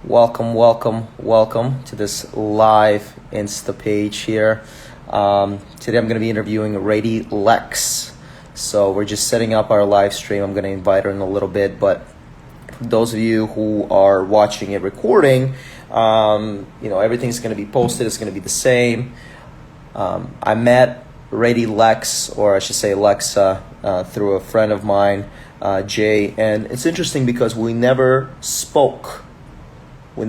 Welcome, welcome, welcome to this live Insta page here. Today I'm going to be interviewing RAEDY Lex. So we're just setting up our live stream. I'm going to invite her in a little bit, but for those of you who are watching it recording, everything's going to be posted. It's going to be the same. I met RAEDY Lex, or I should say Lexa, through a friend of mine, Jay, and it's interesting because we never spoke. Like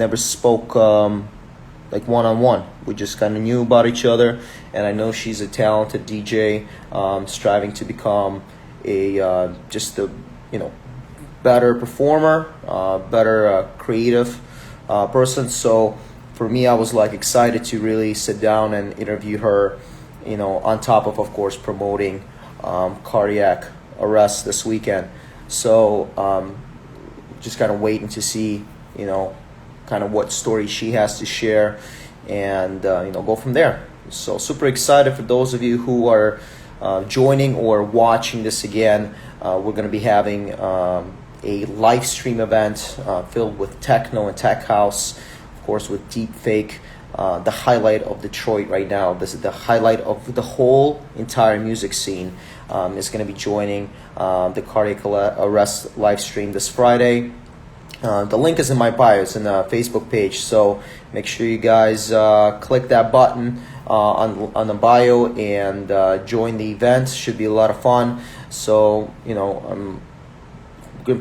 one-on-one. We just kind of knew about each other, and I know she's a talented DJ, striving to become a better performer, better creative person. So for me, I was like excited to really sit down and interview her, on top of course promoting cardiac arrest this weekend. So just kind of waiting to see, kind of what story she has to share, and go from there. So super excited for those of you who are joining or watching this again. We're going to be having a live stream event filled with techno and tech house, of course with deep fake, the highlight of Detroit right now. This is the highlight of the whole entire music scene. Is going to be joining the cardiac arrest live stream this Friday. The link is in my bio. It's in the Facebook page, so make sure you guys click that button on the bio and join the event. Should be a lot of fun. So I'm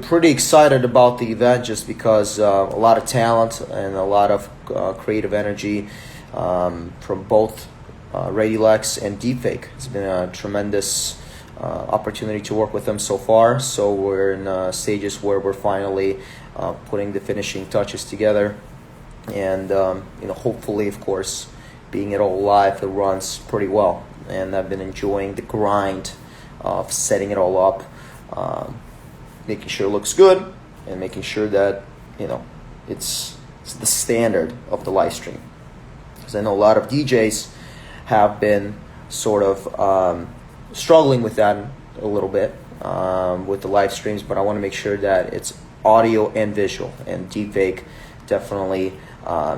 pretty excited about the event just because a lot of talent and a lot of creative energy from both RAEDY Lex and Deepfake. It's been a tremendous opportunity to work with them so far. So we're in stages where we're finally putting the finishing touches together, and hopefully, of course, being it all live, it runs pretty well. And I've been enjoying the grind of setting it all up, making sure it looks good, and making sure that it's the standard of the live stream. Because I know a lot of DJs have been sort of struggling with that a little bit with the live streams, but I want to make sure that it's audio and visual, and Deepfake definitely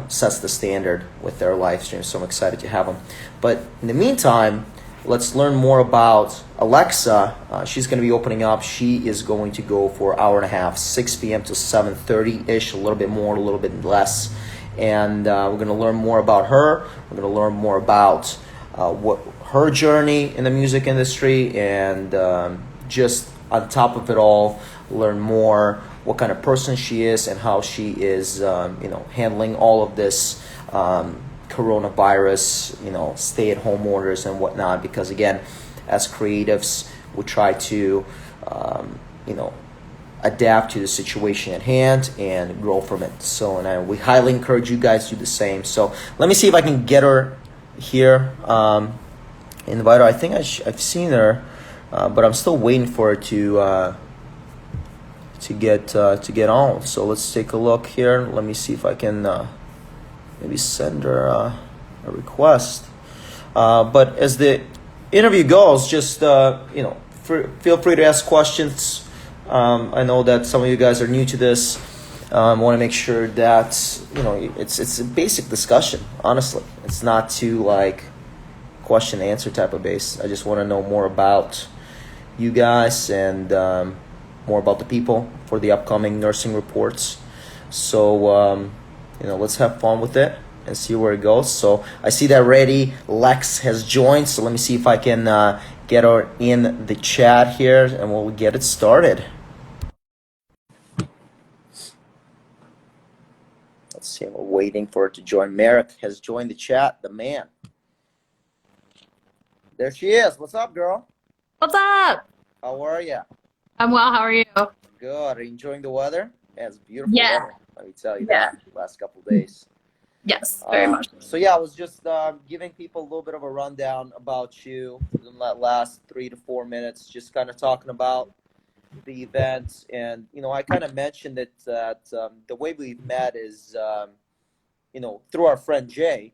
sets the standard with their live streams, so I'm excited to have them. But in the meantime, let's learn more about Alexa. She's going to be opening up. She is going to go for an hour and a half, 6 p.m. to 7:30-ish, a little bit more, a little bit less, and we're going to learn more about her. We're going to learn more about what her journey in the music industry, and just on top of it all, learn more what kind of person she is and how she is handling all of this coronavirus, stay-at-home orders and whatnot. Because again, as creatives, we try to adapt to the situation at hand and grow from it. So, and we highly encourage you guys to do the same. So let me see if I can get her here, invite her. I think I've seen her, but I'm still waiting for her to get on. So let's take a look here. Let me see if I can maybe send her a request. But as the interview goes, just feel free to ask questions. I know that some of you guys are new to this. I want to make sure that it's a basic discussion. Honestly, it's not too like question and answer type of base. I just want to know more about you guys and more about the people for the upcoming nursing reports. So let's have fun with it and see where it goes. So I see that RAEDY Lex has joined, so let me see if I can get her in the chat here, and we'll get it started. Let's see, we're waiting for her to join. Merrick has joined the chat, the man. There she is. What's up, girl? What's up? How are you? I'm well. How are you? Good. Are you enjoying the weather? Yeah, it's beautiful Yeah. weather. Let me tell you that. Last couple of days. Yes, very much. So yeah, I was just giving people a little bit of a rundown about you in that last 3 to 4 minutes, just kind of talking about the event. And I kind of mentioned that the way we've met is through our friend Jay.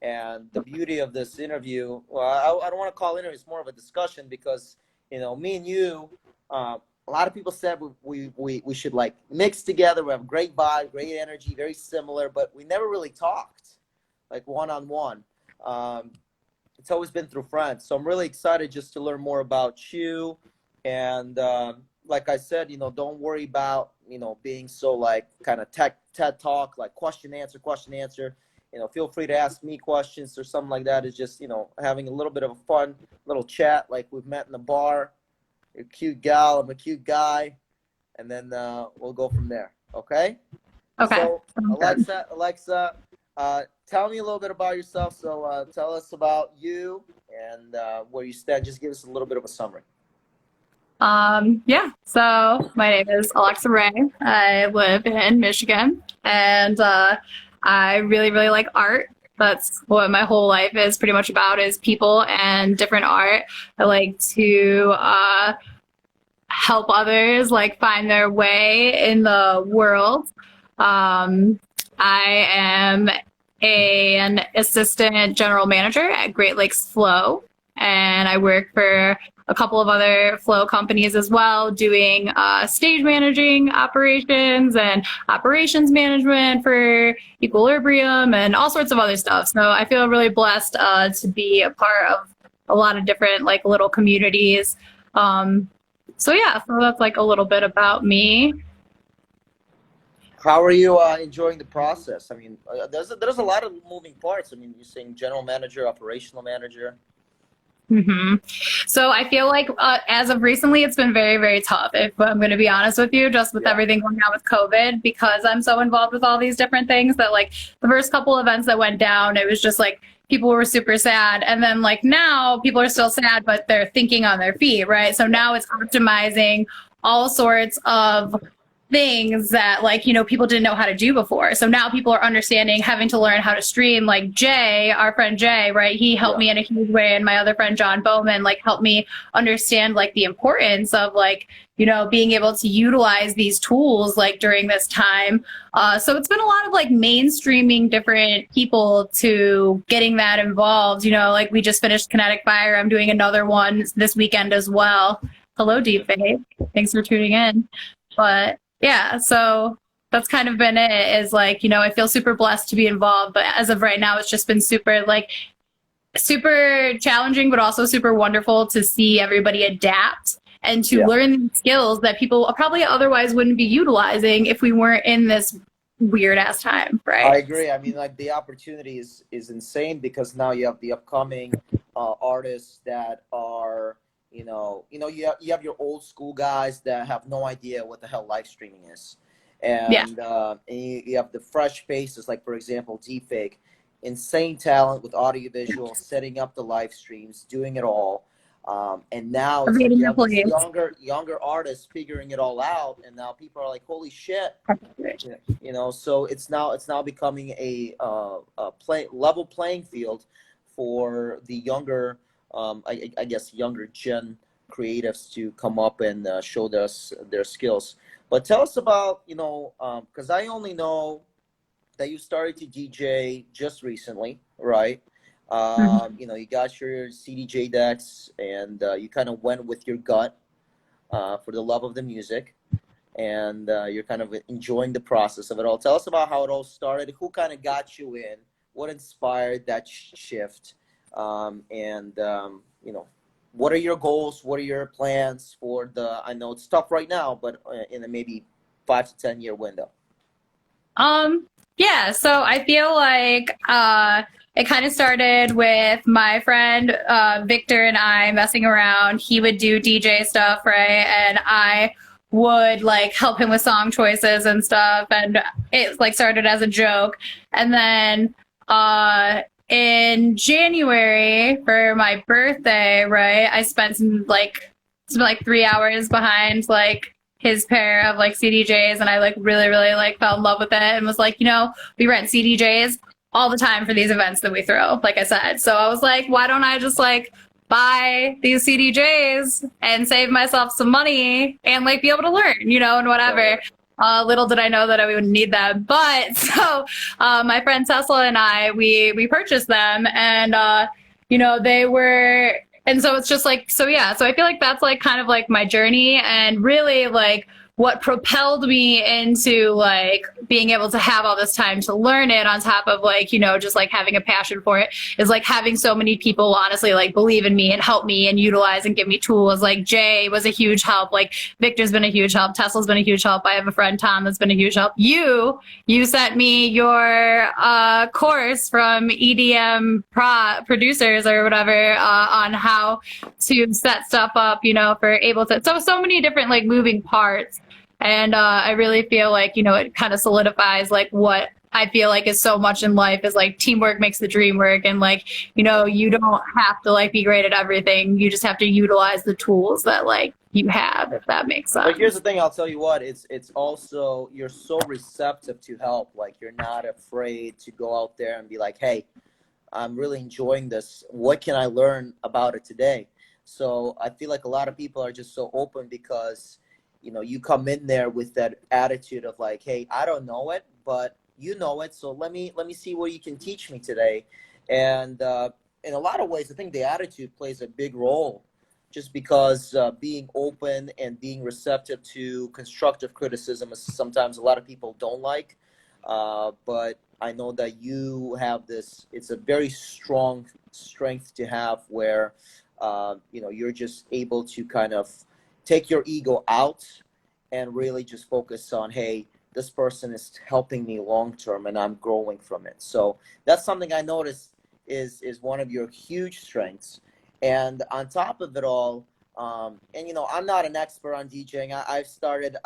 And the beauty of this interview, well, I don't want to call it interview, it's more of a discussion, because me and you a lot of people said we should like mix together. We have great vibe, great energy, very similar, but we never really talked like one on one. It's always been through friends. So I'm really excited just to learn more about you. And like I said, don't worry about being so like kind of TED talk, like question answer. Feel free to ask me questions or something like that. It's just having a little bit of a fun little chat, like we've met in the bar. You're a cute gal, I'm a cute guy, and then we'll go from there. Okay? Okay. So Alexa, tell me a little bit about yourself. So tell us about you and where you stand. Just give us a little bit of a summary. Yeah, so my name is Alexa Ray. I live in Michigan, and I really, really like art. That's what my whole life is pretty much about, is people and different art. I like to help others like find their way in the world. I am an assistant general manager at Great Lakes Flow, and I work for a couple of other flow companies as well, doing stage managing operations and operations management for Equilibrium and all sorts of other stuff. So I feel really blessed to be a part of a lot of different like little communities. So yeah, so that's like a little bit about me. How are you enjoying the process? I mean, there's a lot of moving parts. I mean, you're saying general manager, operational manager. So I feel like as of recently, it's been very, very tough, if I'm going to be honest with you, just with everything going on with COVID, because I'm so involved with all these different things that like the first couple events that went down, it was just like people were super sad. And then like now people are still sad, but they're thinking on their feet, right? So now it's optimizing all sorts of things that like people didn't know how to do before. So now people are understanding, having to learn how to stream. Like Jay, our friend Jay, right, he helped me in a huge way, and my other friend John Bowman like helped me understand like the importance of like being able to utilize these tools like during this time. So it's been a lot of like mainstreaming different people to getting that involved. Like we just finished Kinetic Fire. I'm doing another one this weekend as well. Hello, Deepfake. Thanks for tuning in. But yeah, so that's kind of been it, is like, I feel super blessed to be involved, but as of right now, it's just been super challenging, but also super wonderful to see everybody adapt and to learn skills that people probably otherwise wouldn't be utilizing if we weren't in this weird ass time, right? I agree. I mean, like the opportunity is insane, because now you have the upcoming artists that are you have your old school guys that have no idea what the hell live streaming is, and you have the fresh faces, like for example Deepfake, insane talent with audiovisual, setting up the live streams, doing it all, and now it's like you have these younger artists figuring it all out, and now people are like, holy shit, so it's now becoming a level playing field for the younger I guess younger gen creatives to come up and show their skills. But tell us about, because I only know that you started to DJ just recently, right? You got your CDJ decks, and you kind of went with your gut for the love of the music, and you're kind of enjoying the process of it all. Tell us about how it all started. Who kind of got you in? What inspired that shift? What are your goals? What are your plans for I know it's tough right now, but in a maybe 5 to 10 year window? Yeah, so I feel like it kind of started with my friend Victor and I messing around. He would do DJ stuff, right? And I would like help him with song choices and stuff, and it like started as a joke. And then in January for my birthday, right, I spent like 3 hours behind like his pair of like CDJs, and I like really, really like fell in love with it, and was like, we rent CDJs all the time for these events that we throw, like I said. So I was like, why don't I just like buy these CDJs and save myself some money and like be able to learn, and whatever. Little did I know that I would need them. But so my friend Tesla and I, we purchased them, and they were And so it's just like, so yeah, so I feel like that's like kind of like my journey, and really like what propelled me into like being able to have all this time to learn it, on top of like, you know, just like having a passion for it, is like having so many people honestly like believe in me and help me and utilize and give me tools. Like Jay was a huge help. Like Victor's been a huge help. Tesla's been a huge help. I have a friend, Tom, that's been a huge help. You sent me your course from EDM producers or whatever, on how to set stuff up, you know, for able to, so many different like moving parts. And I really feel like, you know, it kind of solidifies like what I feel like is so much in life is like teamwork makes the dream work. And like, you know, you don't have to like be great at everything. You just have to utilize the tools that like you have, if that makes sense. But here's the thing, I'll tell you what, it's also, you're so receptive to help. Like, you're not afraid to go out there and be like, hey, I'm really enjoying this. What can I learn about it today? So I feel like a lot of people are just so open because, you know, you come in there with that attitude of like, hey, I don't know it, but you know it, so let me see what you can teach me today. And in a lot of ways, I think the attitude plays a big role, just because being open and being receptive to constructive criticism is sometimes a lot of people don't like. But I know that you have this, it's a very strong strength to have where, you know, you're just able to kind of take your ego out and really just focus on, hey, this person is helping me long term and I'm growing from it. So that's something I noticed is one of your huge strengths. And on top of it all, and you know, I'm not an expert on DJing. I've started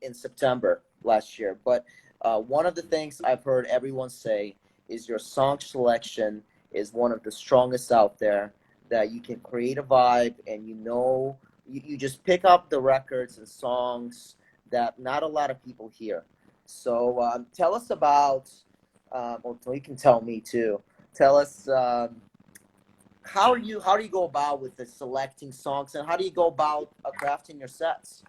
in September last year, but one of the things I've heard everyone say is your song selection is one of the strongest out there, that you can create a vibe and you know, you just pick up the records and songs that not a lot of people hear. So tell us about, or you can tell me too, tell us how do you go about with the selecting songs, and how do you go about crafting your sets?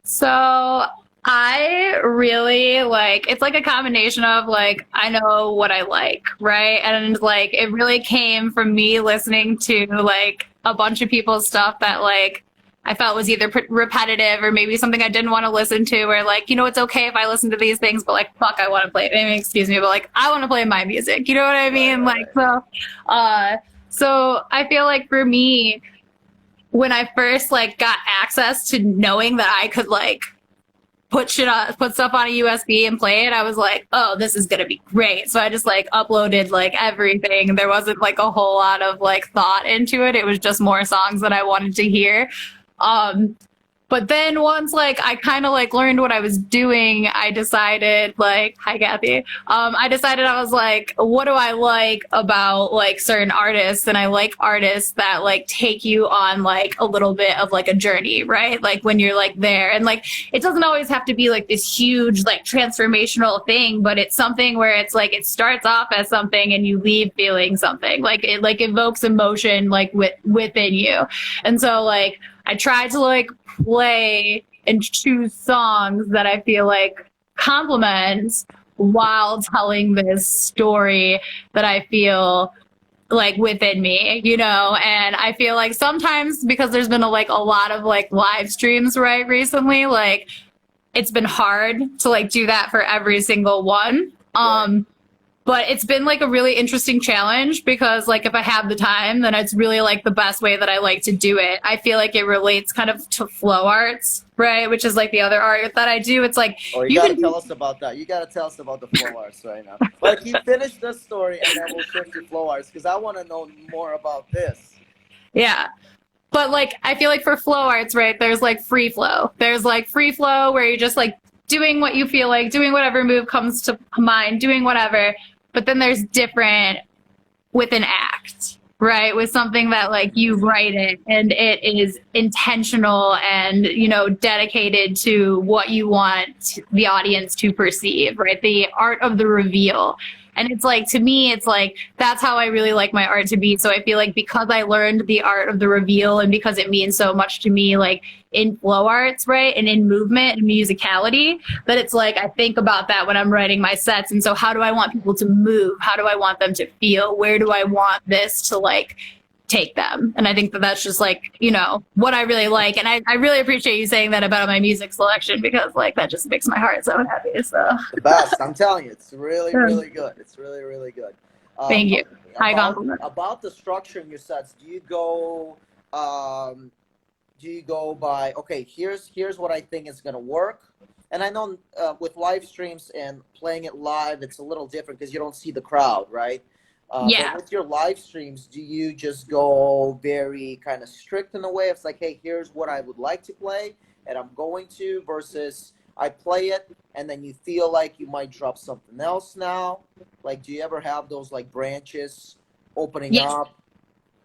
So I really like, it's like a combination of like, I know what I like, right? And like, it really came from me listening to like a bunch of people's stuff that like I felt was either repetitive or maybe something I didn't want to listen to, or like, you know, it's okay if I listen to these things, but like, fuck, I want to play it. I mean, excuse me, but like, I want to play my music. You know what I mean? Right. Like, so I feel like for me, when I first like got access to knowing that I could like put stuff on a USB and play it, I was like, oh, this is gonna be great. So I just like uploaded like everything. There wasn't like a whole lot of like thought into it. It was just more songs that I wanted to hear. But then once like I kind of like learned what I was doing, I decided like, hi Kathy. I decided, I was like, what do I like about like certain artists? And I like artists that like take you on like a little bit of like a journey, right? Like when you're like there, and like it doesn't always have to be like this huge like transformational thing, but it's something where it's like it starts off as something and you leave feeling something. Like it like evokes emotion like within you. And so like I tried to like play and choose songs that I feel like complement while telling this story that I feel like within me, you know. And I feel like sometimes, because there's been a lot of like live streams right recently, like it's been hard to like do that for every single one. But it's been like a really interesting challenge, because like if I have the time, then it's really like the best way that I like to do it. I feel like it relates kind of to flow arts, right? Which is like the other art that I do. It's like, oh, you gotta tell us about that. You gotta tell us about the flow arts right now. Like, you finish this story and then we'll shift to flow arts, because I want to know more about this. Yeah. But like, I feel like for flow arts, right, there's like free flow. There's like free flow where you're just like doing what you feel like, doing whatever move comes to mind, doing whatever. But then there's different with an act, right? With something that like you write it and it is intentional and, you know, dedicated to what you want the audience to perceive, right? The art of the reveal. And it's like, to me, it's like, that's how I really like my art to be. So I feel like because I learned the art of the reveal, and because it means so much to me, like in flow arts, right? And in movement and musicality, that it's like, I think about that when I'm writing my sets. And so how do I want people to move? How do I want them to feel? Where do I want this to like take them. And I think that that's just like, you know, what I really like. And I really appreciate you saying that about my music selection, because like that just makes my heart so happy. So The best. I'm telling you, it's really, really good. It's really, really good. Thank you. High About, compliment. about the structure in your sets, do you go by, okay, here's what I think is going to work? And I know with live streams and playing it live, it's a little different because you don't see the crowd, right? Yeah. But with your live streams, do you just go very kind of strict in a way? It's like, hey, here's what I would like to play, and I'm going to, versus I play it, and then you feel like you might drop something else now? Like, do you ever have those, like, branches opening Yes. up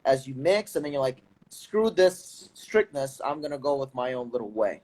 as you mix, and then you're like, screw this strictness, I'm going to go with my own little way?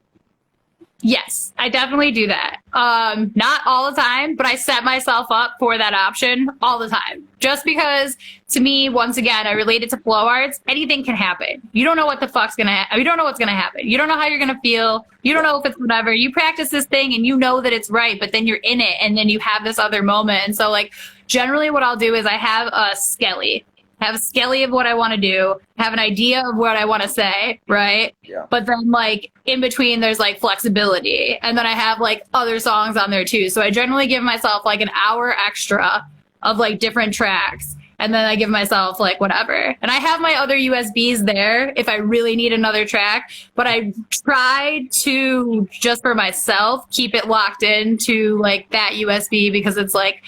Yes, I definitely do that. Not all the time, but I set myself up for that option all the time. Just because, to me, once again, I relate it to flow arts. Anything can happen. You don't know what the fuck's gonna happen. You don't know what's gonna happen. You don't know how you're gonna feel. You don't know if it's whatever. You practice this thing and you know that it's right, but then you're in it and then you have this other moment. And so, like, generally what I'll do is I have a skelly. Have a skelly of what I want to do, have an idea of what I want to say, right? Yeah. But then, like, in between, there's, like, flexibility. And then I have, like, other songs on there, too. So I generally give myself, like, an hour extra of, like, different tracks. And then I give myself, like, whatever. And I have my other USBs there if I really need another track. But I try to, just for myself, keep it locked into, like, that USB, because it's, like,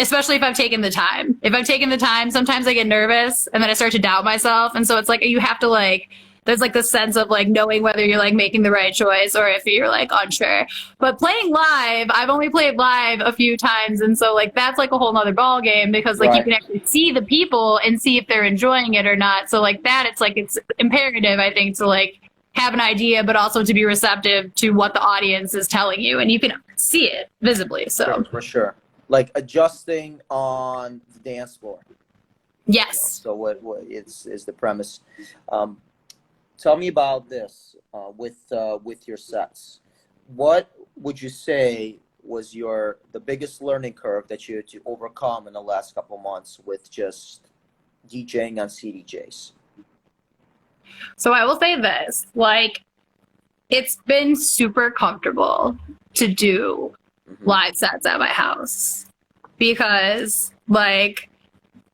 especially if I've taken the time. If I've taken the time, sometimes I get nervous and then I start to doubt myself. And so it's like, you have to, like, there's like this sense of like knowing whether you're like making the right choice or if you're like unsure. But playing live, I've only played live a few times. And so like, that's like a whole nother ball game, because like you can actually see the people and see if they're enjoying it or not. So like that, it's like, it's imperative, I think, to like have an idea, but also to be receptive to what the audience is telling you. And you can see it visibly. So For sure. Like adjusting on the dance floor. yes. You know, so what is the premise? Tell me about this with your sets. What would you say was the biggest learning curve that you had to overcome in the last couple months with just DJing on CDJs? So I will say this, like, it's been super comfortable to do live sets at my house, because like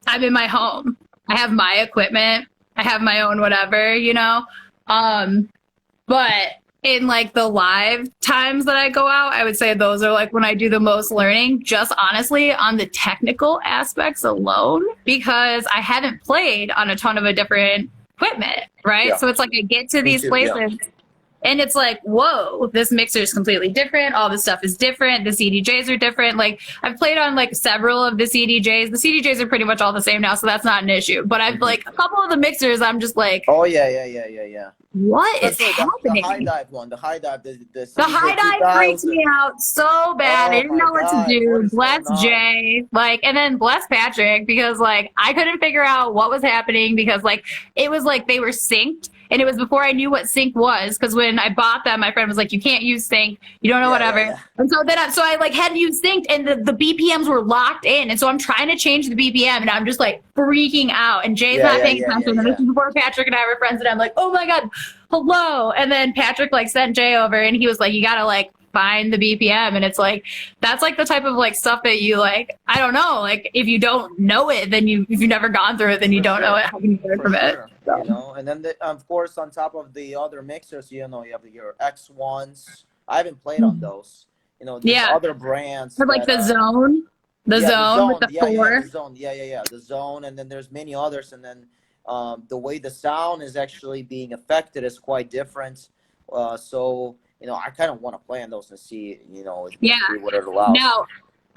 I'm in my home. I have my equipment. I have my own whatever, you know? But in like the live times that I go out, I would say those are like when I do the most learning, just honestly on the technical aspects alone, because I haven't played on a ton of a different equipment, right? Yeah. So it's like I get to these places and it's like, whoa, this mixer is completely different. All this stuff is different. The CDJs are different. Like I've played on like several of the CDJs. The CDJs are pretty much all the same now, so that's not an issue. But I've like a couple of the mixers, I'm just like, oh yeah. what is The happening? high dive one, the high dive, the high dive freaks me out so bad. I didn't know what to do. Bless Jay, like, and then bless Patrick, because like I couldn't figure out what was happening, because like it was like they were synced. And it was before I knew what sync was, because when I bought them, my friend was like, "You can't use sync. You don't know whatever." Yeah. And so then, I like had to use sync, and the BPMs were locked in. And so I'm trying to change the BPM, and I'm just like freaking out. And Jay's not paying attention. And this is before Patrick and I were friends, and I'm like, "Oh my god, hello!" And then Patrick like sent Jay over, and he was like, "You gotta like find the BPM." And it's like, that's like the type of like stuff that you like, I don't know, like if you don't know it, then if you've never gone through it, then you don't know it. How can you learn from it? So. You know, and then of course on top of the other mixers, you know, you have your X1s. I haven't played on those. You know, there's other brands. Or like the Zone. The Zone with the 4. The Zone. The Zone, and then there's many others, and then the way the sound is actually being affected is quite different. So you know, I kind of want to play on those and see, you know, what it allows. Now,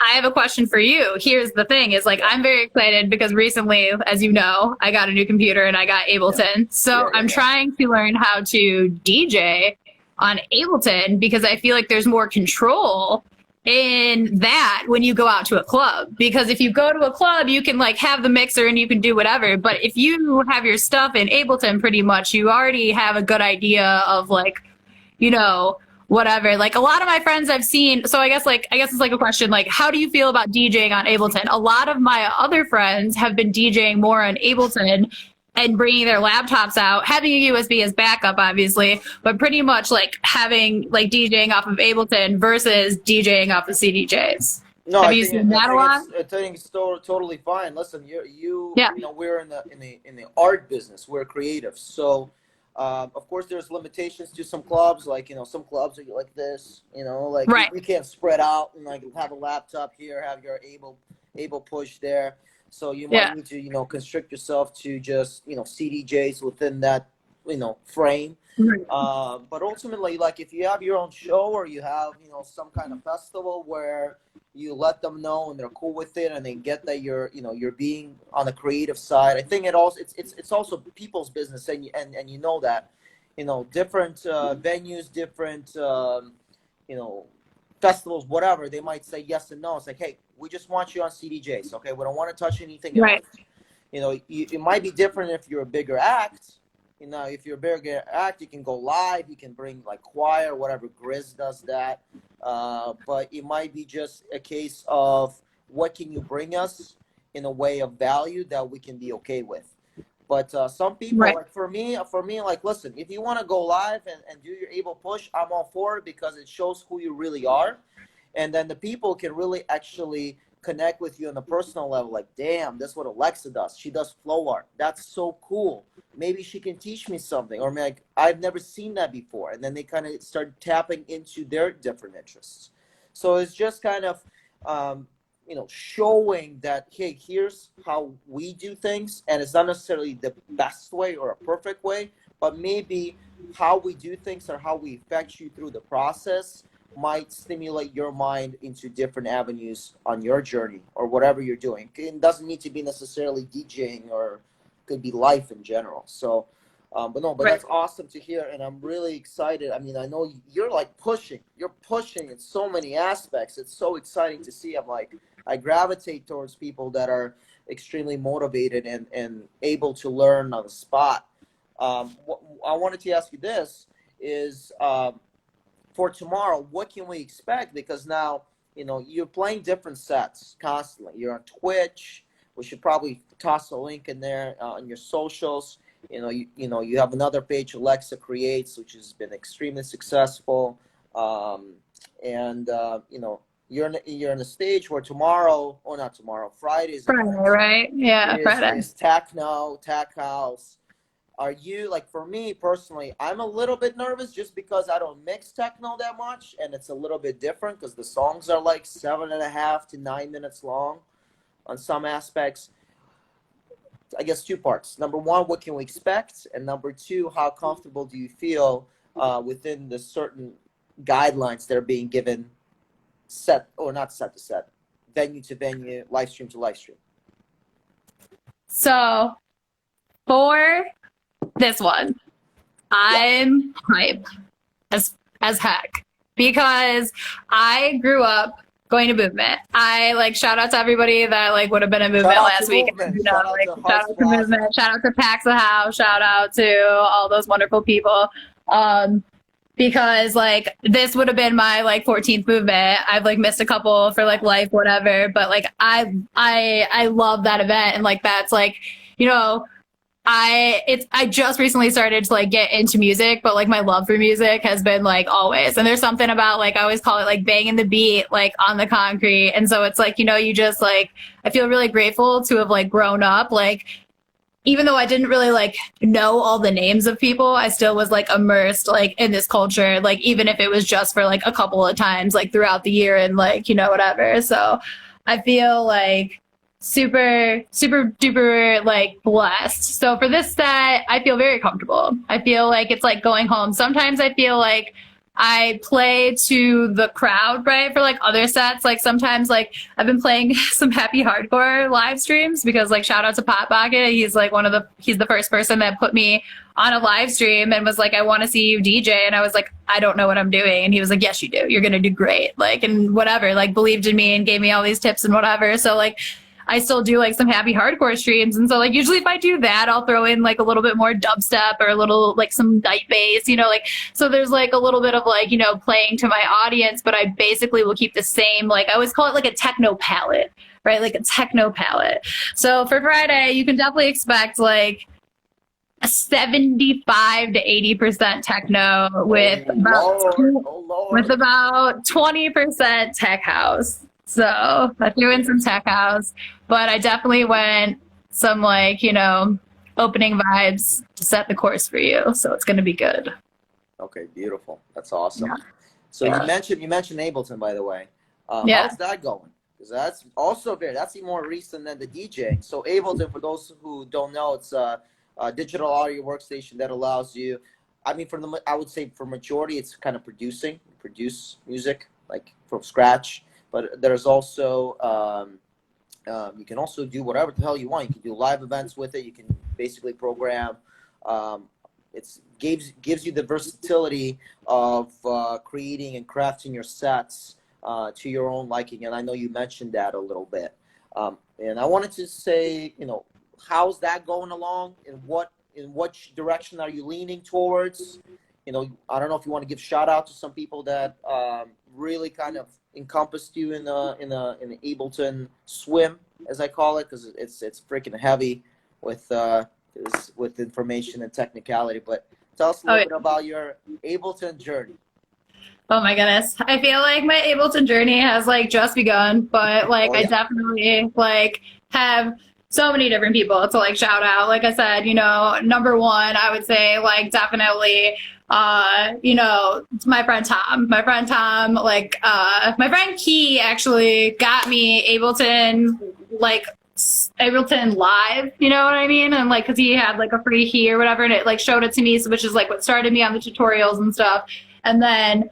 I have a question for you. Here's the thing is like, I'm very excited because recently, as you know, I got a new computer and I got Ableton. So I'm trying to learn how to DJ on Ableton, because I feel like there's more control in that when you go out to a club. Because if you go to a club, you can like have the mixer and you can do whatever. But if you have your stuff in Ableton, pretty much, you already have a good idea of like, you know, whatever. Like a lot of my friends I've seen. So I guess it's like a question, like, how do you feel about DJing on Ableton? A lot of my other friends have been DJing more on Ableton. and bringing their laptops out, having a USB as backup, obviously, but pretty much like having like DJing off of Ableton versus DJing off of CDJs. No, Have I you think seen that a lot? I think it's totally fine. Listen, Yeah. you know, we're in the art business. We're creative, so of course there's limitations to some clubs. Like, you know, some clubs are like this. You know, like Right. we can't spread out and like have a laptop here, have your able push there. So you might Yeah. need to, you know, constrict yourself to just, you know, CDJs within that, you know, frame. Right. But ultimately, like if you have your own show or you have, you know, some kind of festival where you let them know and they're cool with it and they get that you're, you know, you're being on the creative side. I think it's also people's business, and you know that, you know, different venues, different you know, festivals, whatever, they might say yes and no. It's like, hey, we just want you on CDJs, okay? We don't want to touch anything Right. else. You know, it might be different if you're a bigger act. You know, if you're a bigger act, you can go live. You can bring like choir, whatever. Grizz does that. But it might be just a case of what can you bring us in a way of value that we can be okay with. But some people, Right. like for me, like, listen, if you want to go live and do your able push, I'm all for it because it shows who you really are. And then the people can really actually connect with you on a personal level. Like, damn, that's what Alexa does. She does flow art. That's so cool. Maybe she can teach me something. Or like, I've never seen that before. And then they kind of start tapping into their different interests. So it's just kind of, you know, showing that, hey, here's how we do things. And it's not necessarily the best way or a perfect way, but maybe how we do things or how we affect you through the process might stimulate your mind into different avenues on your journey or whatever you're doing. It doesn't need to be necessarily DJing, or could be life in general. So, but no, but Right. that's awesome to hear, and I'm really excited. I mean, I know you're like you're pushing in so many aspects. It's so exciting to see. I'm like, I gravitate towards people that are extremely motivated and able to learn on the spot. I wanted to ask you this is, for tomorrow, what can we expect? Because now, you know, you're playing different sets constantly. You're on Twitch. We should probably toss a link in there on your socials. You know, you have another page, Alexa Creates, which has been extremely successful. And you know, you're in a stage where tomorrow, or not tomorrow, Friday's Friday, right? Yeah, Friday. is techno, tech house. Are you, like, for me personally, I'm a little bit nervous just because I don't mix techno that much, and it's a little bit different because the songs are like 7.5 to 9 minutes long on some aspects. I guess two parts. Number one, what can we expect? And number two, how comfortable do you feel within the certain guidelines that are being given, set or not set to set, venue to venue, live stream to live stream? So for this one, I'm hype as heck because I grew up going to movement. I like shout out to everybody that like would have been in movement last week. You know, like shout out to movement, shout out to Pax the House, shout out to all those wonderful people. Because like this would have been my like 14th movement. I've like missed a couple for like life, whatever. But like I love that event, and like that's like, you know, I just recently started to like get into music, but like my love for music has been like always. And there's something about like I always call it like banging the beat like on the concrete. And so it's like, you know, you just like I feel really grateful to have like grown up like, even though I didn't really like know all the names of people, I still was like immersed like in this culture, like even if it was just for like a couple of times like throughout the year and like, you know, whatever. So I feel like super duper like blessed. So for this set, I feel very comfortable. I feel like it's like going home. Sometimes I feel like I play to the crowd, right? For like other sets, like sometimes like I've been playing some happy hardcore live streams because like shout out to Pot Bucket. He's like he's the first person that put me on a live stream and was like, I want to see you DJ. And I was like, I don't know what I'm doing. And he was like, yes, you do. You're going to do great. Like, and whatever, like believed in me and gave me all these tips and whatever. So like, I still do like some happy hardcore streams. And so like usually if I do that, I'll throw in like a little bit more dubstep or a little like some night bass, you know, like so there's like a little bit of like, you know, playing to my audience, but I basically will keep the same, like I always call it like a techno palette, right? Like a techno palette. So for Friday, you can definitely expect like 75 to 80% techno Oh Lord, oh with Lord. about 20% tech house. So I'm doing some tech house, but I definitely went some like, opening vibes to set the course for you. So it's going to be good. Okay, beautiful. That's awesome. Yeah. So Yeah. you mentioned Ableton, by the way. Yeah. How's that going? Because that's also that's even more recent than the DJing. So Ableton, for those who don't know, it's a digital audio workstation that allows you. I mean, I would say for majority, it's kind of produce music like from scratch. But there's also you can also do whatever the hell you want. You can do live events with it. You can basically program. Um, it gives you the versatility of creating and crafting your sets to your own liking. And I know you mentioned that a little bit. And I wanted to say, how's that going along? And in what direction are you leaning towards? I don't know if you want to give shout out to some people that really kind of encompassed you in an Ableton swim, as I call it, because it's freaking heavy with information and technicality. But tell us a Oh, little yeah. bit about your Ableton journey. Oh my goodness. I feel like my Ableton journey has like just begun, but like Oh I yeah, definitely like have so many different people to like shout out. Like I said, number one, I would say like definitely it's my friend Tom. My friend Tom, my friend Key actually got me Ableton Live, you know what I mean? And like, cause he had like a free key or whatever, and it like showed it to me, so which is like what started me on the tutorials and stuff. And then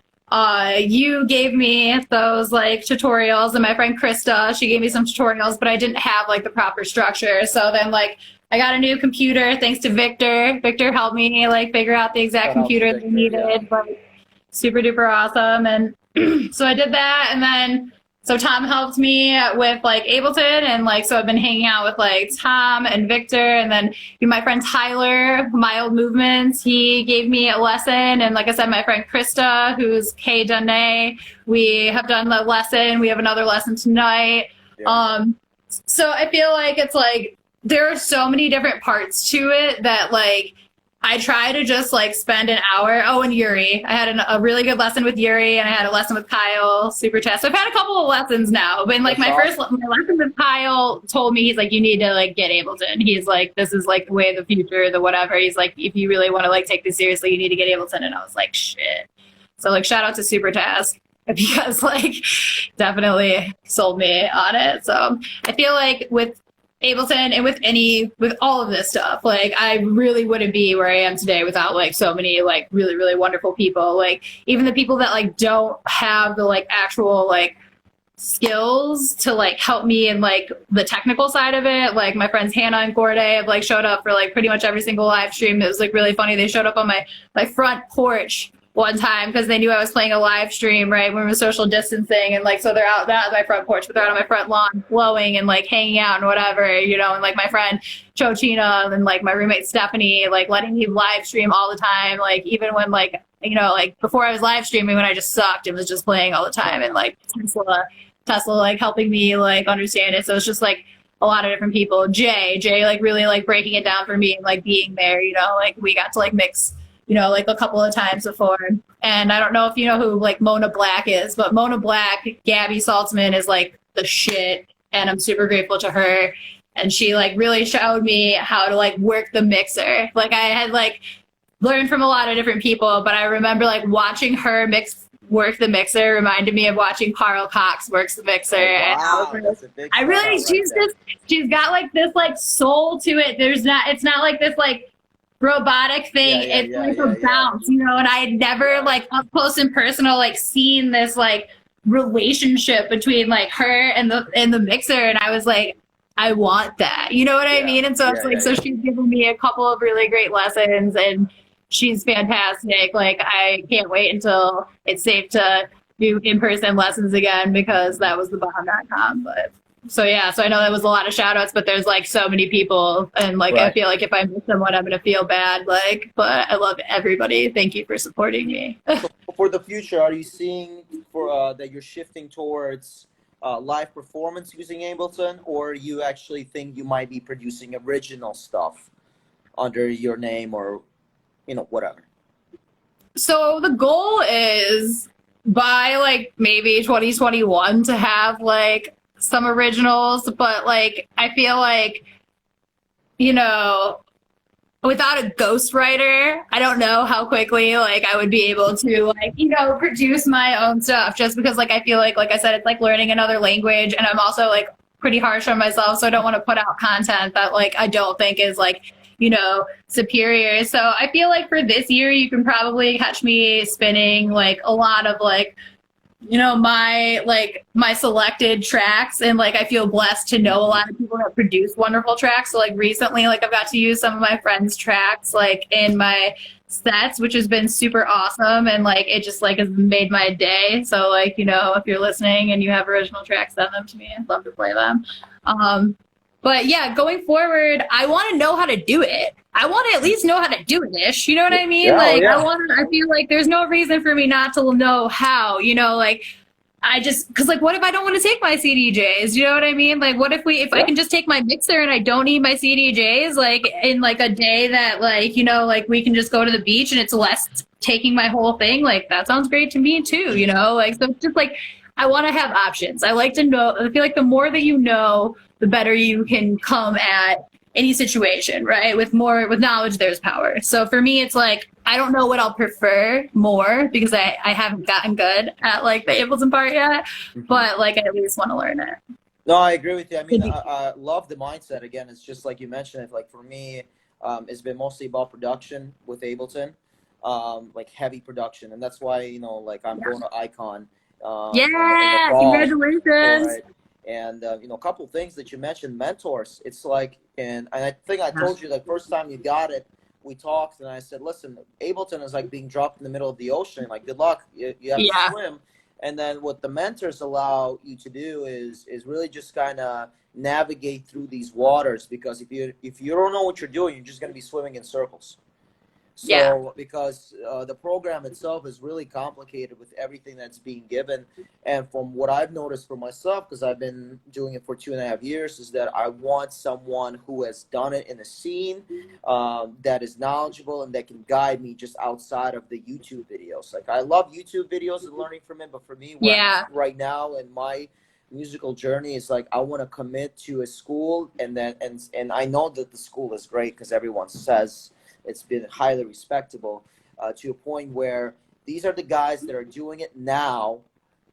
you gave me those like tutorials, and my friend Krista, she gave me some tutorials, but I didn't have like the proper structure. So then like I got a new computer thanks to Victor. Victor helped me like figure out the exact shout out to computer that I Victor. Yeah, needed. Like super duper awesome. And so I did that, and then so Tom helped me with like Ableton, and like so I've been hanging out with like Tom and Victor, and then my friend Tyler, Mild Movements, he gave me a lesson, and like I said, my friend Krista, who's Kay Dunay, we have done the lesson. We have another lesson tonight. yeah. So I feel like it's like there are so many different parts to it that like I try to just like spend an hour. Oh, and Yuri. I had a really good lesson with Yuri, and I had a lesson with Kyle. Super test. So I've had a couple of lessons now. But like That's my awesome. lesson with Kyle told me, he's like, you need to like get Ableton. He's like, this is like the way of the future, the whatever. He's like, if you really want to like take this seriously, you need to get Ableton. And I was like, shit. So like shout out to Super Task because like definitely sold me on it. So I feel like with Ableton and with all of this stuff, like I really wouldn't be where I am today without like so many like really, really wonderful people. Like even the people that like don't have the like actual like skills to like help me in like the technical side of it. Like my friends Hannah and Gorday have like showed up for like pretty much every single live stream. It was like really funny. They showed up on my front porch one time because they knew I was playing a live stream, right, when we were social distancing, and like so they're out not on my front porch, but they're out on my front lawn blowing and like hanging out and whatever, and like my friend Chochina and like my roommate Stephanie like letting me live stream all the time, like even when like like before I was live streaming when I just sucked and was just playing all the time, and like Tesla like helping me like understand it. So it's just like a lot of different people. Jay like really like breaking it down for me and like being there, like we got to like mix like a couple of times before. And I don't know if you know who like Mona Black is, but Mona Black, Gabby Saltzman is like the shit. And I'm super grateful to her. And she like really showed me how to like work the mixer. Like I had like learned from a lot of different people, but I remember like watching her work the mixer reminded me of watching Carl Cox works the mixer. Oh, And wow, that's a big I shout really, out right there. she's got like this like soul to it. It's not like this like robotic thing. It's like a bounce, and I had never like up close and personal like seen this like relationship between like her and the mixer, and I was like, I want that. You know what I mean? And so it's like so she's given me a couple of really great lessons, and she's fantastic. Like I can't wait until it's safe to do in-person lessons again because that was the bomb.com. But so yeah, so I know that was a lot of shout outs, but there's like so many people, and like I feel like if I miss someone I'm gonna feel bad, like, but I love everybody. Thank you for supporting me. So for the future, are you seeing that you're shifting towards live performance using Ableton, or you actually think you might be producing original stuff under your name or, whatever? So the goal is by like maybe 2021 to have like some originals, but like I feel like, you know, without a ghostwriter, I don't know how quickly like I would be able to like, produce my own stuff just because like I feel like I said, it's like learning another language, and I'm also like pretty harsh on myself, so I don't want to put out content that like I don't think is like, superior. So I feel like for this year you can probably catch me spinning like a lot of like, my selected tracks, and like I feel blessed to know a lot of people that produce wonderful tracks. So like recently, like I've got to use some of my friends' tracks like in my sets, which has been super awesome, and like it just like has made my day. So like, if you're listening and you have original tracks, send them to me. I'd love to play them. But yeah, going forward, I want to know how to do it. I want to at least know how to do it ish. You know what I mean? Yeah, Like yeah. I feel like there's no reason for me not to know how, like cause like, what if I don't want to take my CDJs? You know what I mean? Like, what if I Yeah. can just take my mixer and I don't need my CDJs, like in like a day that like, like we can just go to the beach and it's less taking my whole thing. Like that sounds great to me too, like, so it's just like, I want to have options. I like to know, I feel like the more that you know, the better you can come at any situation, right? With knowledge, there's power. So for me, it's like, I don't know what I'll prefer more because I haven't gotten good at like the Ableton part yet, Mhm. but like I at least want to learn it. No, I agree with you. I mean, Could be. I love the mindset. Again, it's just like you mentioned it. Like for me, it's been mostly about production with Ableton, like heavy production, and that's why like I'm Yeah. going to Icon in the Yeah, fall for congratulations. it. And a couple things that you mentioned, mentors. It's like, and I think I Yeah. told you like first time you got it, we talked, and I said, listen, Ableton is like being dropped in the middle of the ocean. Like, good luck. You have to Yeah. swim. And then what the mentors allow you to do is really just kind of navigate through these waters, because if you don't know what you're doing, you're just going to be swimming in circles. Yeah. So because the program itself is really complicated with everything that's being given, and from what I've noticed for myself, because I've been doing it for 2.5 years, is that I want someone who has done it in the scene, that is knowledgeable and that can guide me just outside of the YouTube videos. Like I love YouTube videos and learning from it, but for me, where I'm Yeah. right now in my musical journey is like I want to commit to a school, and I know that the school is great because everyone says it's been highly respectable, to a point where these are the guys that are doing it now,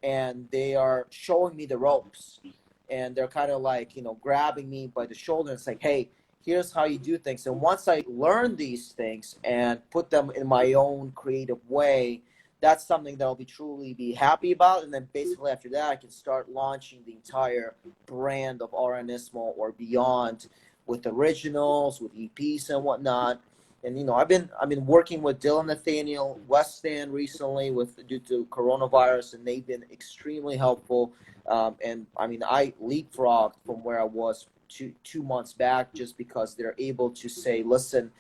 and they are showing me the ropes, and they're kind of like grabbing me by the shoulder and saying, hey, here's how you do things. And once I learn these things and put them in my own creative way, that's something that I'll truly be happy about. And then basically after that, I can start launching the entire brand of RN Ismo or beyond, with originals, with EPs and whatnot. And I've been working with Dylan Nathaniel, West Stand recently with due to coronavirus, and they've been extremely helpful. And I mean, I leapfrogged from where I was two months back, just because they're able to say, listen,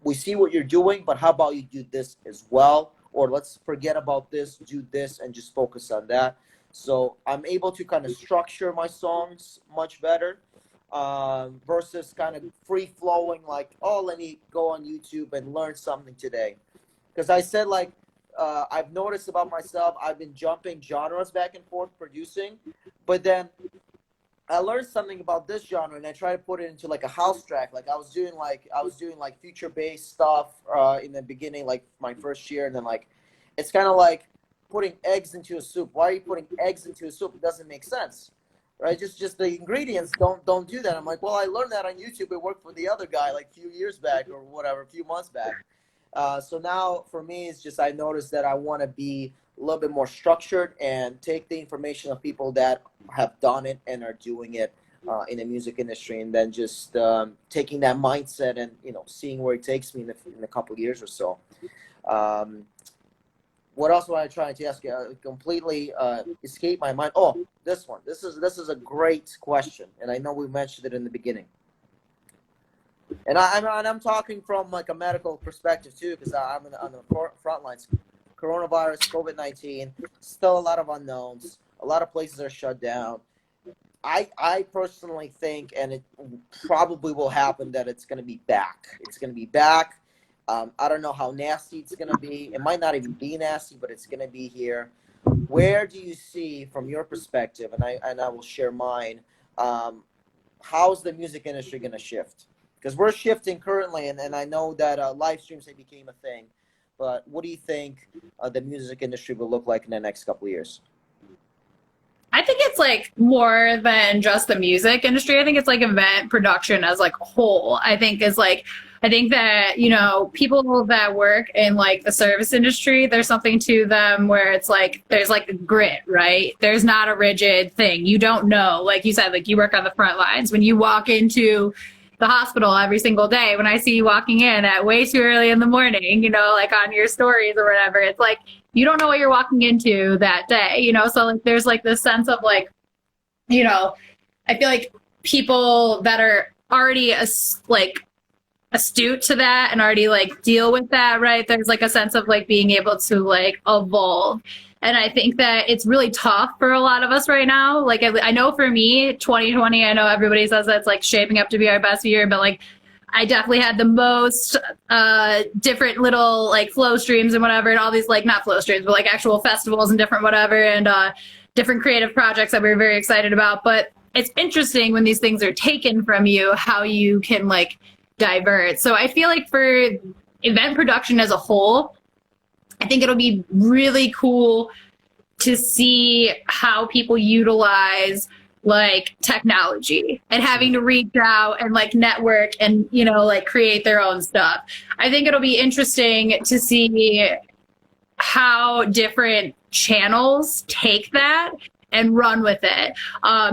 we see what you're doing, but how about you do this as well? Or let's forget about this, do this, and just focus on that. So I'm able to kind of structure my songs much better, versus kind of free flowing, like, oh, let me go on YouTube and learn something today. Because I said, like, I've noticed about myself, I've been jumping genres back and forth producing, but then I learned something about this genre and I try to put it into like a house track. Like I was doing like future based stuff in the beginning, like my first year, and then like it's kind of like putting eggs into a soup. Why are you putting eggs into a soup? It doesn't make sense, right? Just the ingredients don't do that. I'm like, well, I learned that on YouTube. It worked for the other guy like a few years back or whatever, a few months back. So now for me, it's just I noticed that I want to be a little bit more structured and take the information of people that have done it and are doing it in the music industry, and then just taking that mindset and seeing where it takes me in a couple of years or so. Um, what else was I trying to ask you? Completely escaped my mind. Oh, this one. This is a great question, and I know we mentioned it in the beginning. And I'm talking from like a medical perspective too, because I'm on the front lines. Coronavirus, COVID-19, still a lot of unknowns. A lot of places are shut down. I personally think, and it probably will happen, that it's going to be back. It's going to be back. I don't know how nasty it's going to be. It might not even be nasty, but it's going to be here. Where do you see, from your perspective, and I will share mine, how's the music industry going to shift? Because we're shifting currently, and I know that live streams have became a thing. But what do you think the music industry will look like in the next couple of years? I think it's like more than just the music industry. I think it's like event production as like a whole. I think that, you know, people that work in like the service industry, there's something to them where it's like there's like a grit, right? There's not a rigid thing. You don't know. Like you said, like you work on the front lines. When you walk into the hospital every single day, when I see you walking in at way too early in the morning, you know, like on your stories or whatever, it's like you don't know what you're walking into that day, you know? So like there's like this sense of like, you know, I feel like people that are already like astute to that and already like deal with that, right? There's like a sense of like being able to like evolve. And I think that it's really tough for a lot of us right now. Like I know for me, 2020, I know everybody says that's like shaping up to be our best year, but like I definitely had the most different little like flow streams and whatever, and all these like not flow streams, but like actual festivals and different whatever, and different creative projects that we were very excited about. But it's interesting when these things are taken from you, how you can like divert. So I feel like for event production as a whole, I think it'll be really cool to see how people utilize like technology and having to reach out and like network and, you know, like create their own stuff. I think it'll be interesting to see how different channels take that and run with it.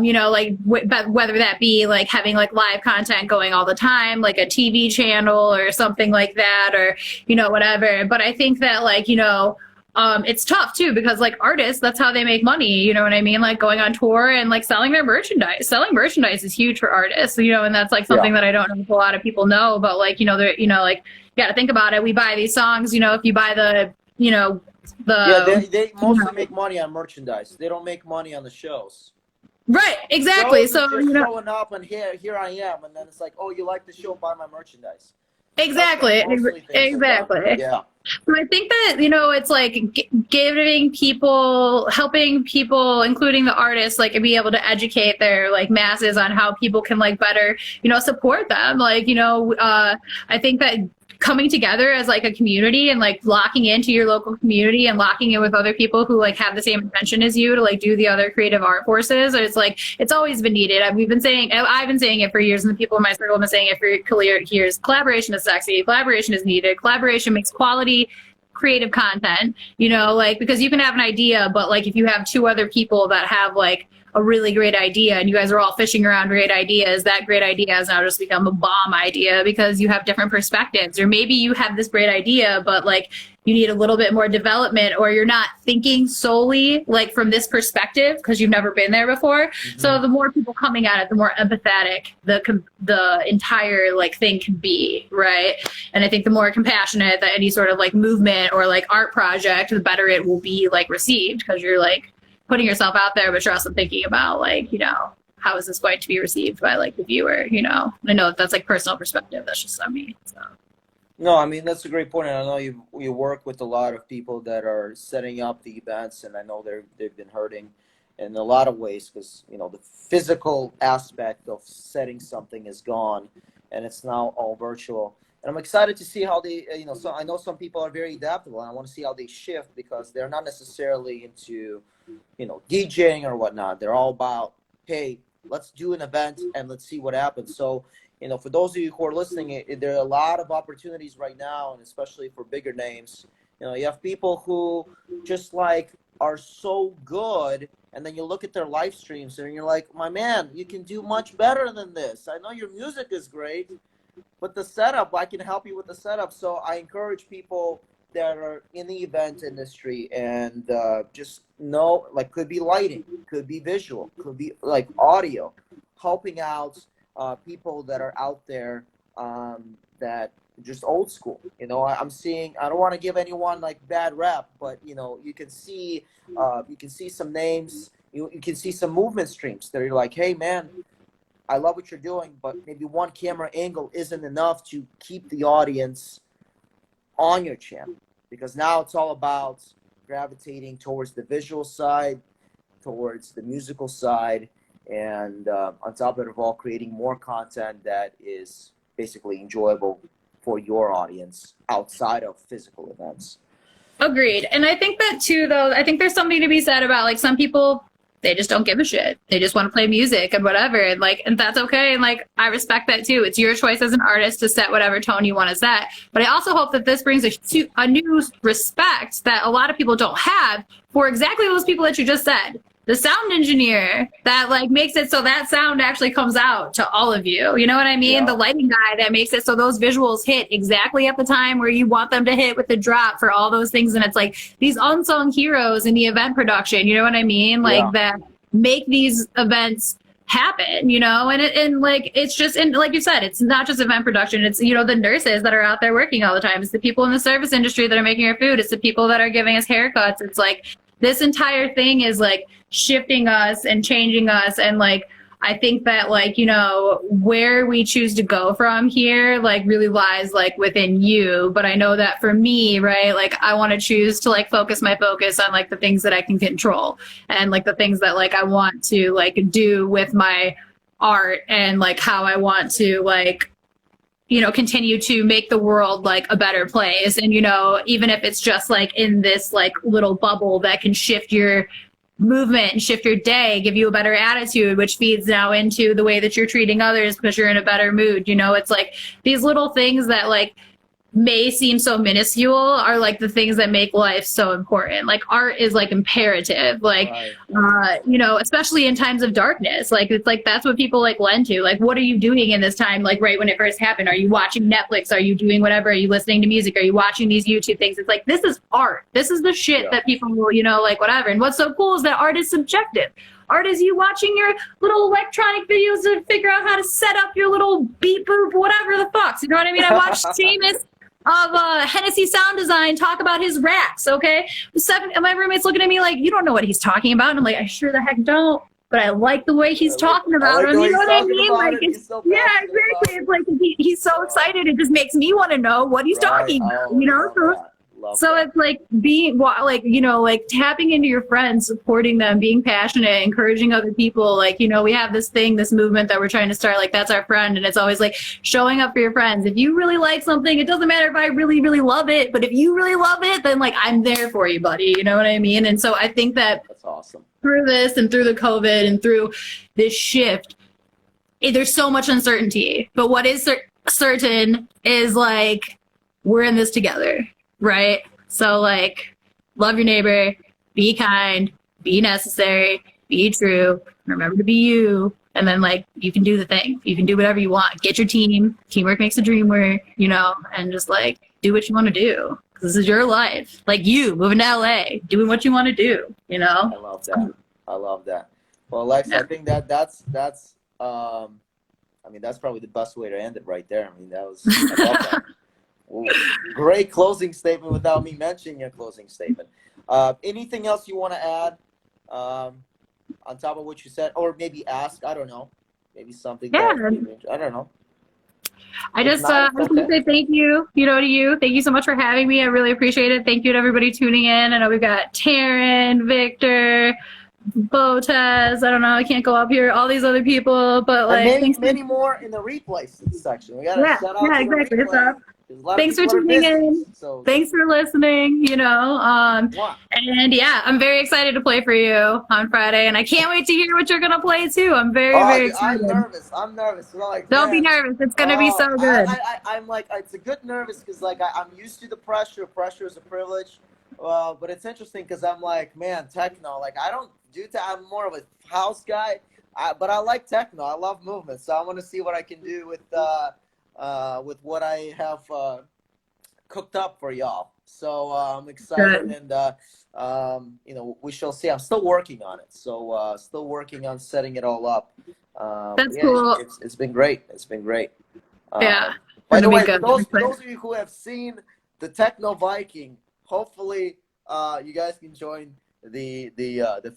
You know, like whether that be like having like live content going all the time, like a TV channel or something like that, or, you know, whatever. But I think that like, you know, it's tough too, because like artists, that's how they make money. You know what I mean? Like going on tour and like selling their merchandise. Selling merchandise is huge for artists, you know, and that's like something that I don't know if a lot of people know, but like, you know, they're, you know, like you got to think about it. We buy these songs, you know, if you buy the, you know, They mostly make money on merchandise. They don't make money on the shows. Right, exactly. Shows is So, just you know, showing up and here I am, and then it's like, oh, you like the show, buy my merchandise. exactly, exactly. Yeah. So I think that, you know, it's like giving people, helping people, including the artists, like be able to educate their like masses on how people can like better, you know, support them. Like, you know, I think that coming together as like a community and like locking into your local community and locking in with other people who like have the same intention as you to like do the other creative art forces, it's like it's always been needed. I've been saying it for years, and the people in my circle have been saying it for years. Collaboration is sexy. Collaboration is needed. Collaboration makes quality creative content, you know, like because you can have an idea, but like if you have two other people that have like a really great idea and you guys are all fishing around great ideas, that great idea has now just become a bomb idea because you have different perspectives. Or maybe you have this great idea, but like you need a little bit more development, or you're not thinking solely like from this perspective because you've never been there before. Mm-hmm. So the more people coming at it, the more empathetic the entire like thing can be, right? And I think the more compassionate that any sort of like movement or like art project, the better it will be like received, because you're like putting yourself out there, but you're also thinking about like, you know, how is this going to be received by like the viewer, you know? I know that's like personal perspective. That's just on me. So. No, I mean, that's a great point. And I know you work with a lot of people that are setting up the events, and I know they've been hurting in a lot of ways because, you know, the physical aspect of setting something is gone and it's now all virtual. And I'm excited to see how they, you know, so I know some people are very adaptable, and I want to see how they shift because they're not necessarily into, you know, DJing or whatnot. They're all about, hey, let's do an event and let's see what happens. So, you know, for those of you who are listening, there are a lot of opportunities right now, and especially for bigger names. You know, you have people who just like are so good, and then you look at their live streams and you're like, my man, you can do much better than this. I know your music is great, but the setup, I can help you with the setup. So I encourage people that are in the event industry and just know, like, could be lighting, could be visual, could be like audio, helping out people that are out there that just old school. You know, I'm seeing, I don't want to give anyone like bad rap, but you know, you can see some names You can see some movement streams that are like, hey man, I love what you're doing, but maybe one camera angle isn't enough to keep the audience on your channel, because now it's all about gravitating towards the visual side, towards the musical side, and on top of it all, creating more content that is basically enjoyable for your audience outside of physical events. Agreed. And I think that too, though, I think there's something to be said about like some people, they just don't give a shit. They just want to play music and whatever. And like, and that's okay. And like, I respect that too. It's your choice as an artist to set whatever tone you want to set. But I also hope that this brings a new respect that a lot of people don't have for exactly those people that you just said. The sound engineer that like makes it so that sound actually comes out to all of you. You know what I mean? Yeah. The lighting guy that makes it so those visuals hit exactly at the time where you want them to hit with the drop for all those things. And it's like these unsung heroes in the event production, you know what I mean? Like Yeah. that make these events happen, you know, and like it's just, and like you said, it's not just event production, it's, you know, the nurses that are out there working all the time, it's the people in the service industry that are making our food, it's the people that are giving us haircuts. It's like this entire thing is like shifting us and changing us. And like I think that like, you know, where we choose to go from here like really lies like within you. But I know that for me, right, like I want to choose to like focus my focus on like the things that I can control and like the things that like I want to like do with my art and like how I want to like, you know, continue to make the world like a better place. And, you know, even if it's just like in this like little bubble that can shift your movement and shift your day, give you a better attitude, which feeds now into the way that you're treating others because you're in a better mood. You know, it's like these little things that like may seem so minuscule are like the things that make life so important. Like art is like imperative, like you know, especially in times of darkness. Like it's like that's what people like lend to. Like what are you doing in this time, like right when it first happened? Are you watching Netflix? Are you doing whatever? Are you listening to music? Are you watching these YouTube things? It's like this is art. This is the shit that people will, you know, like whatever. And what's so cool is that art is subjective. Art is you watching your little electronic videos to figure out how to set up your little beat boop, whatever the fuck. You know what I mean? I watched Seamus of Hennessy Sound Design talk about his racks, okay? My roommate's looking at me like, you don't know what he's talking about. And I'm like, I sure the heck don't. But I like the way he's talking about them. You know what I mean? Like, it's, yeah, exactly. It's like he's so excited. It just makes me want to know what he's talking about, you know? So it's like being like, you know, like tapping into your friends, supporting them, being passionate, encouraging other people. Like, you know, we have this thing, this movement that we're trying to start, like that's our friend. And it's always like showing up for your friends. If you really like something, it doesn't matter if I really, really love it, but if you really love it, then like I'm there for you, buddy. You know what I mean? And so I think that that's awesome. Through this and through the COVID and through this shift, there's so much uncertainty, but what is certain is like, we're in this together. Right? So like, love your neighbor, be kind, be necessary, be true, remember to be you, and then like, you can do the thing. You can do whatever you want. Get your team. Teamwork makes the dream work, you know, and just like, do what you want to do. This is your life. Like you moving to LA, doing what you want to do, you know? I love that. I love that. Well, Lex, I think that's I mean, that's probably the best way to end it right there. I mean, I love that. Ooh, great closing statement without me mentioning your closing statement. Anything else you want to add on top of what you said, or maybe ask? I don't know. Maybe something. Yeah. I don't know. I just want to say thank you, you know, to you. Thank you so much for having me. I really appreciate it. Thank you to everybody tuning in. I know we've got Taryn, Victor, Botez. I don't know. I can't go up here. All these other people, but like many more in the replays section. We got to shout out to exactly. the replay. Thanks for tuning in. So. Thanks for listening, you know. And yeah, I'm very excited to play for you on Friday, and I can't wait to hear what you're going to play too. I'm very excited. I'm nervous. Like, don't be nervous. It's going to be so good. I'm like, it's a good nervous because like I'm used to the pressure. Pressure is a privilege. But it's interesting because I'm like, man, techno. Like I don't do that. I'm more of a house guy. But I like techno. I love movement. So I want to see what I can do with what I have cooked up for y'all. So I'm excited. Good. And you know, we shall see. I'm still working on it. So still working on setting it all up. That's cool. It's been great. It's been great. Yeah. By the way, for those of you who have seen the Techno Viking, hopefully you guys can join the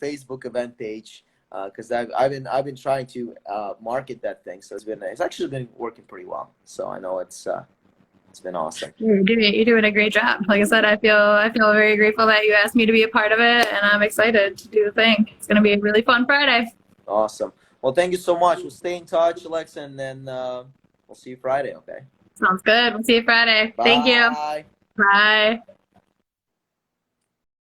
Facebook event page, because I've been trying to market that thing. So it's actually been working pretty well. So I know it's been awesome. You're doing a great job. Like I said, I feel very grateful that you asked me to be a part of it, and I'm excited to do the thing. It's going to be a really fun Friday. Awesome. Well, thank you so much. We'll stay in touch, Alexa, and then we'll see you Friday. Okay. Sounds good. We'll see you Friday. Thank you. Bye. Bye.